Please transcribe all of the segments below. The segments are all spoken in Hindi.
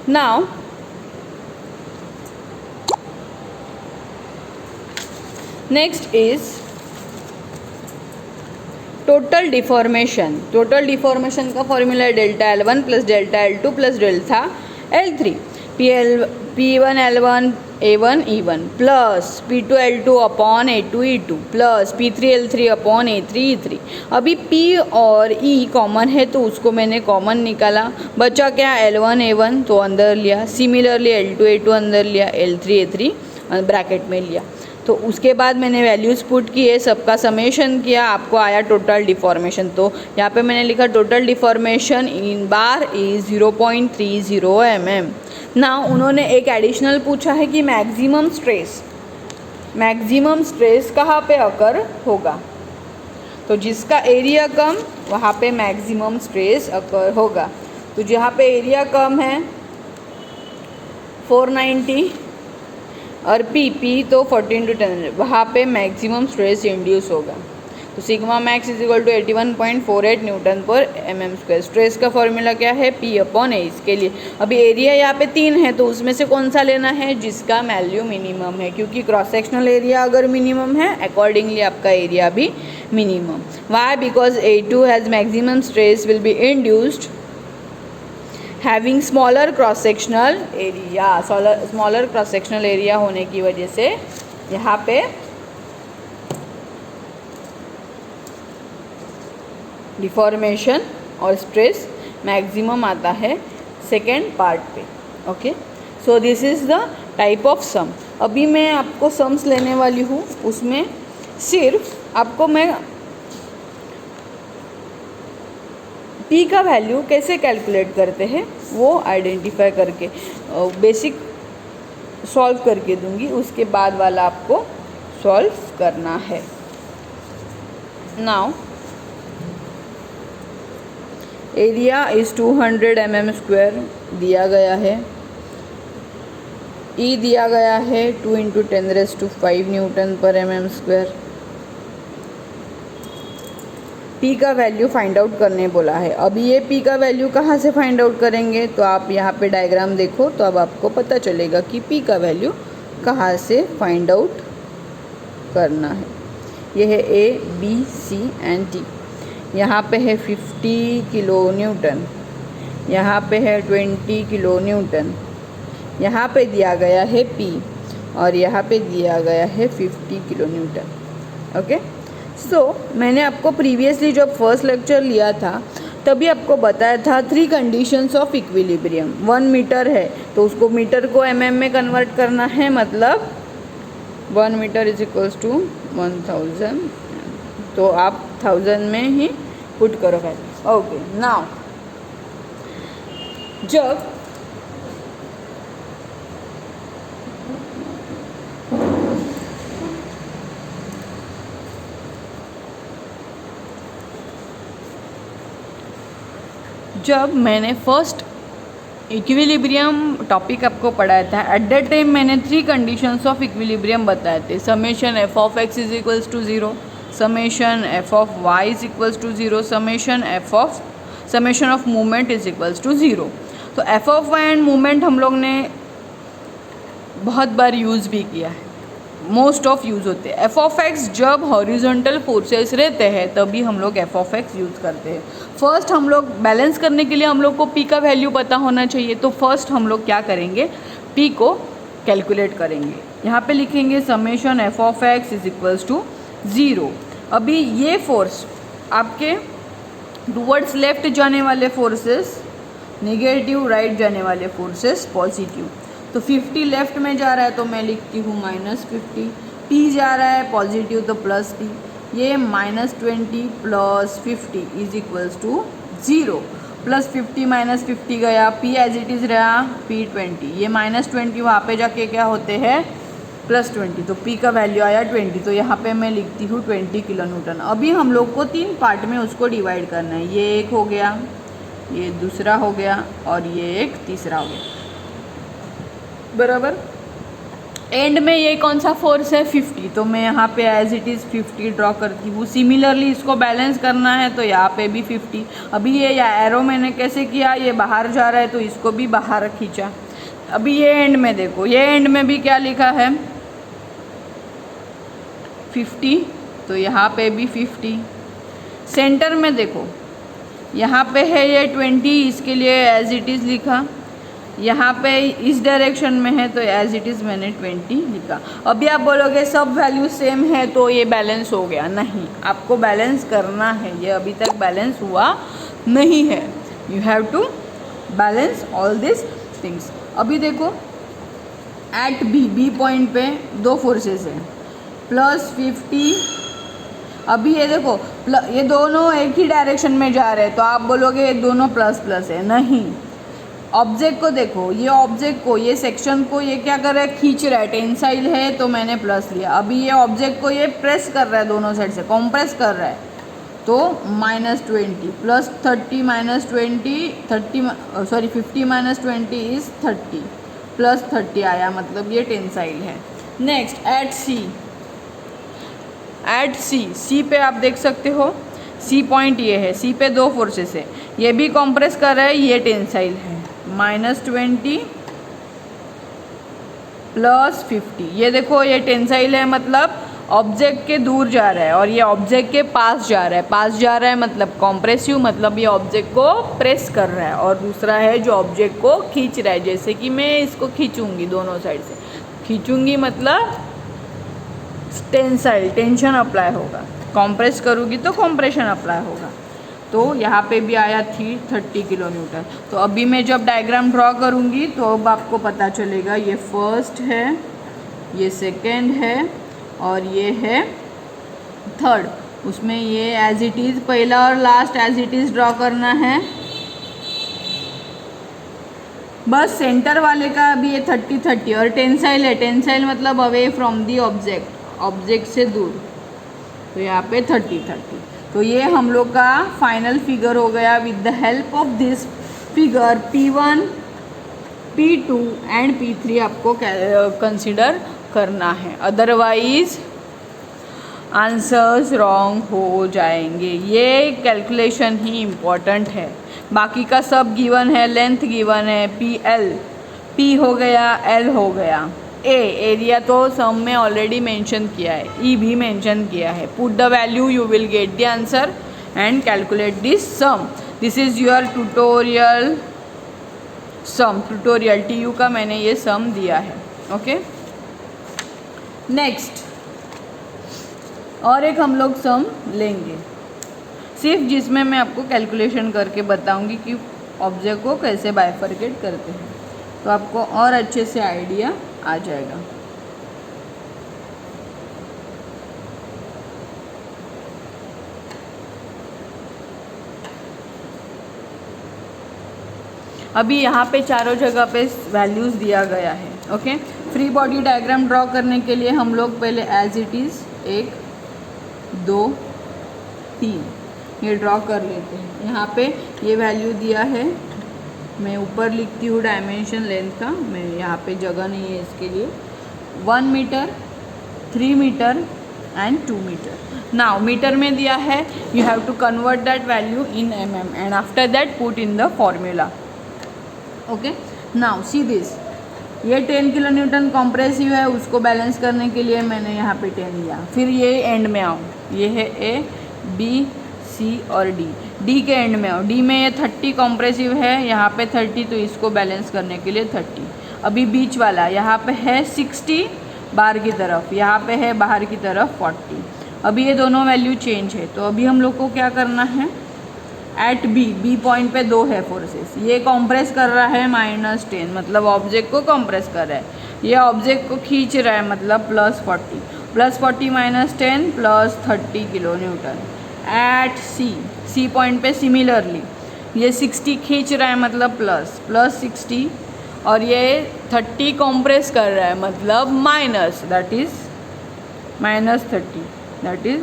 Now next is total deformation. Total deformation का फॉर्मूला है delta L1 plus delta L2 plus delta L3। P1 L1 A1 E1 plus P2 L2 upon A2 E2 plus P3 L3 upon A3 E3। अभी P और E कॉमन है तो उसको मैंने कॉमन निकाला, बचा क्या L1 A1 तो अंदर लिया, सिमिलरली L2 A2 अंदर लिया, L3 A3 ब्रैकेट में लिया। तो उसके बाद मैंने वैल्यूज़ पुट किए, सबका समेशन किया, आपको आया टोटल डिफॉर्मेशन। तो यहाँ पे मैंने लिखा total deformation in bar is 0.30 mm। ना उन्होंने एक एडिशनल पूछा है कि मैक्सिमम स्ट्रेस कहाँ पे अकर होगा, तो जिसका एरिया कम वहाँ पे मैक्सिमम स्ट्रेस अकर होगा। तो जहाँ पे एरिया कम है 490 और पी तो 14 to 10 वहाँ पे मैक्सिमम स्ट्रेस इंड्यूस होगा। तो sigma max is equal to 81.48 newton per m square. Stress का फॉर्मूला क्या है, पी अपॉन ए। इसके लिए अभी एरिया यहाँ पे 3 है तो उसमें से कौन सा लेना है जिसका वैल्यू मिनिमम है, क्योंकि क्रॉस सेक्शनल एरिया अगर मिनिमम है अकॉर्डिंगली आपका एरिया भी minimum. Why, because A2 has maximum stress will be induced having smaller cross sectional area. Smaller cross sectional area होने की वजह से यहाँ पे डिफॉर्मेशन और स्ट्रेस मैक्सिमम आता है सेकेंड पार्ट पे। Okay, so this is the type of sum. अभी मैं आपको सम्स लेने वाली हूँ, उसमें सिर्फ आपको मैं पी का वैल्यू कैसे कैलकुलेट करते हैं वो आइडेंटिफाई करके बेसिक सॉल्व करके दूंगी, उसके बाद वाला आपको सॉल्व करना है। Now area is 200 mm square दिया गया है, ई दिया गया है 2 × 10⁵ न्यूटन पर mm स्क्वायर। पी का वैल्यू फाइंड आउट करने बोला है। अभी ये पी का वैल्यू कहाँ से फाइंड आउट करेंगे, तो आप यहाँ पे डायग्राम देखो तो अब आपको पता चलेगा कि पी का वैल्यू कहाँ से फाइंड आउट करना है। ये है A B C and D. यहाँ पे है 50 किलो न्यूटन, यहाँ पे है 20 किलो न्यूटन, यहाँ पे दिया गया है पी और यहाँ पे दिया गया है 50 किलो न्यूटन। ओके, सो मैंने आपको प्रीवियसली जब फर्स्ट लेक्चर लिया था तभी आपको बताया था 3 कंडीशंस ऑफ इक्विलिब्रियम। 1 मीटर है तो उसको मीटर को mm में कन्वर्ट करना है, मतलब 1 मीटर इज इक्वल्स टू 1000, तो आप 1000 में ही पुट करो है। ओके, नाउ जब मैंने फर्स्ट इक्विलिब्रियम टॉपिक आपको पढ़ाया था, एट दैट टाइम मैंने 3 कंडीशंस ऑफ इक्विलिब्रियम बताए थे। Summation F of X is equals to 0, summation F of Y is equals to 0, summation of movement is equals to 0। तो F of Y and movement हम लोग ने बहुत बार यूज़ भी किया है, मोस्ट ऑफ यूज़ होते हैं। एफ ऑफ एक्स जब हॉरिजॉन्टल फोर्सेस रहते हैं तभी हम लोग एफ ऑफ एक्स यूज़ करते हैं। फर्स्ट हम लोग बैलेंस करने के लिए हम लोग को पी का वैल्यू पता होना चाहिए, तो फर्स्ट हम लोग क्या करेंगे, पी को कैलकुलेट करेंगे। यहाँ पे लिखेंगे summation F of X is equals to 0। अभी ये फोर्स आपके टूवर्ड्स लेफ्ट जाने वाले फोर्सेस नेगेटिव, राइट जाने वाले फोर्सेस पॉजिटिव। तो 50 लेफ्ट में जा रहा है तो मैं लिखती हूँ -50, पी जा रहा है पॉजिटिव तो प्लस पी, ये -20 plus 50 is equals to 0। Plus 50 -50 गया, पी एज इट इज़ रहा P20, ये -20 वहाँ पे जाके क्या होते हैं +20, तो पी का वैल्यू आया 20। तो यहाँ पे मैं लिखती हूँ 20 किलो न्यूटन। अभी हम लोग को 3 पार्ट में उसको डिवाइड करना है, ये एक हो गया, ये दूसरा हो गया और ये एक तीसरा हो गया, बराबर। एंड में ये कौन सा फोर्स है 50, तो मैं यहाँ पे एज इट इज़ 50 ड्रॉ करती हूँ। सिमिलरली इसको बैलेंस करना है तो यहाँ पे भी 50। अभी ये एरो मैंने कैसे किया, ये बाहर जा रहा है तो इसको भी बाहर खींचा। अभी ये एंड में देखो, ये एंड में भी क्या लिखा है 50, तो यहाँ पे भी 50। सेंटर में देखो यहाँ पे है ये 20, इसके लिए एज इट इज़ लिखा। यहाँ पे इस डायरेक्शन में है तो एज इट इज़ मैंने 20 लिखा। अभी आप बोलोगे सब वैल्यू सेम है तो ये बैलेंस हो गया, नहीं, आपको बैलेंस करना है, ये अभी तक बैलेंस हुआ नहीं है। You have to balance all this things. अभी देखो एट बी पॉइंट पे दो फोर्सेस हैं +50। अभी ये देखो ये दोनों एक ही डायरेक्शन में जा रहे हैं तो आप बोलोगे ये दोनों प्लस प्लस है, नहीं। ऑब्जेक्ट को देखो, ये ऑब्जेक्ट को, ये सेक्शन को ये क्या कर रहा है, खींच रहा है, टेंसाइल है तो मैंने प्लस लिया। अभी ये ऑब्जेक्ट को ये प्रेस कर रहा है दोनों साइड से, कॉम्प्रेस कर रहा है तो -20 +30 -20 50 -20 इज़ 30 +30 आया, मतलब ये टेंसाइल है। नेक्स्ट एट सी पे आप देख सकते हो, सी पॉइंट ये है, सी पे दो फोर्सेस है, ये भी कॉम्प्रेस कर रहा है, ये टेंसाइल है। -20 +50, ये देखो ये टेंसाइल है, मतलब ऑब्जेक्ट के दूर जा रहा है और ये ऑब्जेक्ट के पास जा रहा है मतलब कॉम्प्रेसिव, मतलब ये ऑब्जेक्ट को प्रेस कर रहा है। और दूसरा है जो ऑब्जेक्ट को खींच रहा है, जैसे कि मैं इसको खींचूंगी, दोनों साइड से खींचूंगी मतलब टेंसाइल, टेंशन अप्लाई होगा, कॉम्प्रेस करूँगी तो कॉम्प्रेशन अप्लाई होगा। तो यहाँ पे भी आया थी 30 किलोन्यूटन। तो अभी मैं जब डायग्राम ड्रॉ करूँगी तो अब आपको पता चलेगा, ये फर्स्ट है, ये सेकेंड है और ये है थर्ड। उसमें ये एज इट इज़ पहला और last as it is draw करना है। बस सेंटर वाले का अभी ये 30 और टेंसाइल है, टेंसाइल मतलब अवे फ्रॉम दी ऑब्जेक्ट से दूर, तो यहाँ पे 30। तो ये हम लोग का फाइनल फिगर हो गया। With the help of this figure P1, P2 and P3 आपको कंसिडर करना है, अदरवाइज आंसर्स रॉन्ग हो जाएंगे। ये कैलकुलेशन ही इम्पॉर्टेंट है, बाकी का सब गिवन है, लेंथ गिवन है, P हो गया, L हो गया, एरिया तो सम में ऑलरेडी मेंशन किया है, ई भी मेंशन किया है। Put the value, you will get the answer and calculate this sum. This is your tutorial sum, tutorial TU का मैंने ये सम दिया है। ओके, नेक्स्ट और एक हम लोग सम लेंगे, सिर्फ जिसमें मैं आपको कैलकुलेशन करके बताऊंगी कि ऑब्जेक्ट को कैसे बाइफरकेट करते हैं, तो आपको और अच्छे से आइडिया आ जाएगा। अभी यहाँ पे चारों जगह पे वैल्यूज़ दिया गया है। Okay, free body diagram draw करने के लिए हम लोग पहले एज इट इज़ 1 2 3 ये ड्रॉ कर लेते हैं। यहाँ पे ये वैल्यू दिया है, मैं ऊपर लिखती हूँ डायमेंशन लेंथ का, मैं यहाँ पे जगह नहीं है इसके लिए। 1 metre, 3 metre and 2 metre. Now metre में दिया है, you have to convert that value in mm and after that put in the formula. Okay, now see this, ये 10 किलो न्यूटन कॉम्प्रेसिव है, उसको बैलेंस करने के लिए मैंने यहाँ पे 10 लिया। फिर ये एंड में आओ, ये है A B C और D के एंड में आओ, D में ये 30 कॉम्प्रेसिव है, यहाँ पे 30, तो इसको बैलेंस करने के लिए 30। अभी बीच वाला यहाँ पे है 60 बाहर की तरफ, यहाँ पे है बाहर की तरफ 40। अभी ये दोनों वैल्यू चेंज है, तो अभी हम लोग को क्या करना है, एट बी पॉइंट पे 2 है फोर्सेस, ये कॉम्प्रेस कर रहा है -10, मतलब ऑब्जेक्ट को कॉम्प्रेस कर रहा है, ये ऑब्जेक्ट को खींच रहा है मतलब +40 -10 +30 kilo newton. At C point पे सिमिलरली ये 60 खींच रहा है मतलब +60 और ये 30 कॉम्प्रेस कर रहा है मतलब minus, that is -30, that is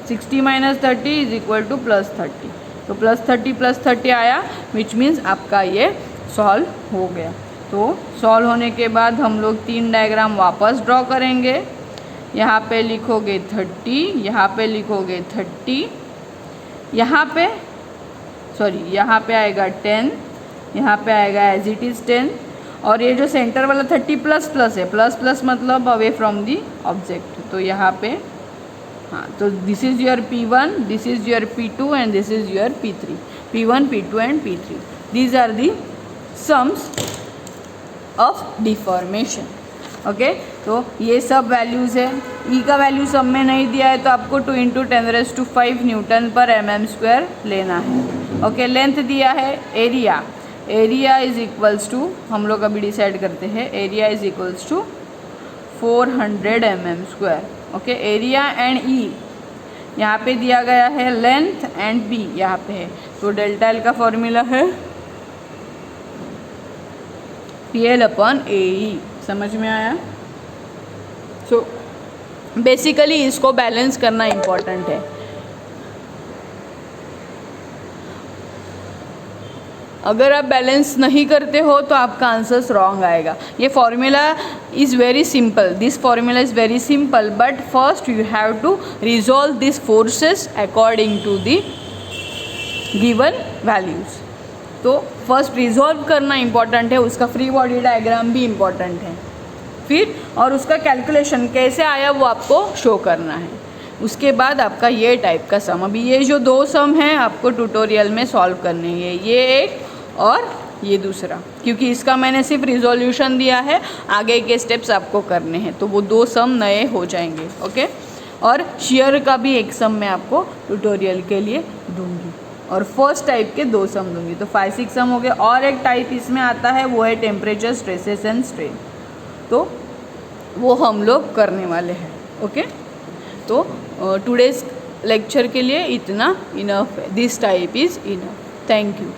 +60 -30 is equal to +30। तो +30 +30 आया, विच मीन्स आपका ये सॉल्व हो गया। तो सॉल्व होने के बाद हम लोग 3 डायग्राम वापस ड्रॉ करेंगे। यहाँ पे लिखोगे 30, यहाँ पे लिखोगे 30, यहाँ पे आएगा 10, यहाँ पे आएगा एज इट इज़ 10, और ये जो सेंटर वाला 30 प्लस प्लस है, प्लस प्लस मतलब अवे फ्रॉम दी ऑब्जेक्ट, तो यहाँ पे हाँ, तो this is your P1, this is your P2 and this is your P3, P1, P2 and P3, these are the sums of deformation. Okay, तो ये सब वैल्यूज़ है। ई का वैल्यू सब में नहीं दिया है तो आपको 2 × 10⁵ न्यूटन पर mm² लेना है। ओके, लेंथ दिया है, एरिया इज इक्वल्स टू, हम लोग अभी डिसाइड करते हैं, area is equals to 400 mm²। Okay, area and E यहाँ पे दिया गया है, लेंथ एंड बी यहाँ पे है, तो डेल्टा एल का फॉर्मूला है PL/AE। समझ में आया? सो बेसिकली इसको बैलेंस करना इम्पॉर्टेंट है। अगर आप बैलेंस नहीं करते हो तो आपका आंसर्स रॉन्ग आएगा। ये formula is very simple, this formula is very simple, but first you have to resolve this forces according to the given values. तो फर्स्ट रिजॉल्व करना इम्पॉर्टेंट है, उसका फ्री बॉडी डायग्राम भी इम्पॉर्टेंट है, फिर और उसका कैलकुलेशन कैसे आया वो आपको शो करना है। उसके बाद आपका ये टाइप का सम, अभी ये जो 2 सम हैं आपको ट्यूटोरियल में सॉल्व करने हैं, ये एक और ये दूसरा, क्योंकि इसका मैंने सिर्फ रिजोल्यूशन दिया है, आगे के स्टेप्स आपको करने हैं, तो वो 2 सम नए हो जाएंगे। ओके, और शेयर का भी एक सम मैं आपको ट्यूटोरियल के लिए दूंगी, और फर्स्ट टाइप के 2 सम दूंगी, तो 5-6 सम हो गए। और एक टाइप इसमें आता है वो है टेम्परेचर, स्ट्रेसेस एंड स्ट्रेन, तो वो हम लोग करने वाले हैं। ओके, तो टुडेज़ लेक्चर के लिए इतना इनफ है, this type is enough. Thank you.